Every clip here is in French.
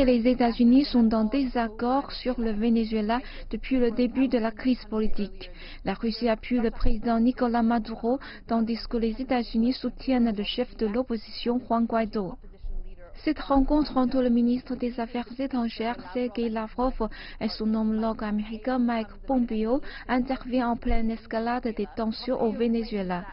et les États-Unis sont en désaccord sur le Venezuela depuis le début de la crise politique. La Russie appuie le président Nicolás Maduro, tandis que les États-Unis soutiennent le chef de l'opposition Juan Guaidó. Cette rencontre entre le ministre des Affaires étrangères Sergei Lavrov et son homologue américain Mike Pompeo intervient en pleine escalade des tensions au Venezuela.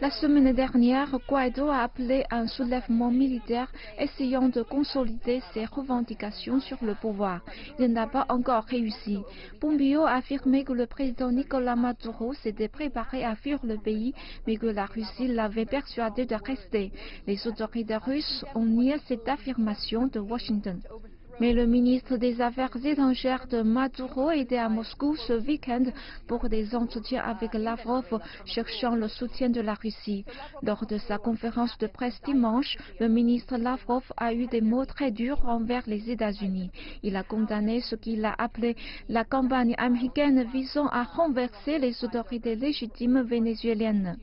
La semaine dernière, Guaidó a appelé à un soulèvement militaire essayant de consolider ses revendications sur le pouvoir. Il n'a pas encore réussi. Pompeo a affirmé que le président Nicolás Maduro s'était préparé à fuir le pays, mais que la Russie l'avait persuadé de rester. Les autorités russes ont nié cette affirmation de Washington. Mais le ministre des Affaires étrangères de Maduro était à Moscou ce week-end pour des entretiens avec Lavrov cherchant le soutien de la Russie. Lors de sa conférence de presse dimanche, le ministre Lavrov a eu des mots très durs envers les États-Unis. Il a condamné ce qu'il a appelé la campagne américaine visant à renverser les autorités légitimes vénézuéliennes.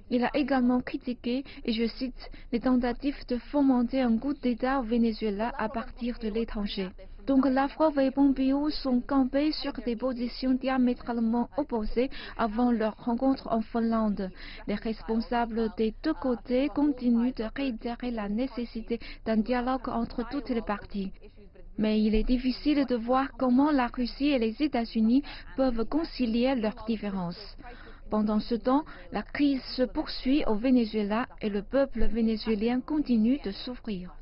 Il a également critiqué, et je cite, les tentatives de fomenter un coup d'État au Venezuela à partir de l'étranger. Donc Lavrov et Pompeo sont campés sur des positions diamétralement opposées avant leur rencontre en Finlande. Les responsables des deux côtés continuent de réitérer la nécessité d'un dialogue entre toutes les parties. Mais il est difficile de voir comment la Russie et les États-Unis peuvent concilier leurs différences. Pendant ce temps, la crise se poursuit au Venezuela et le peuple vénézuélien continue de souffrir.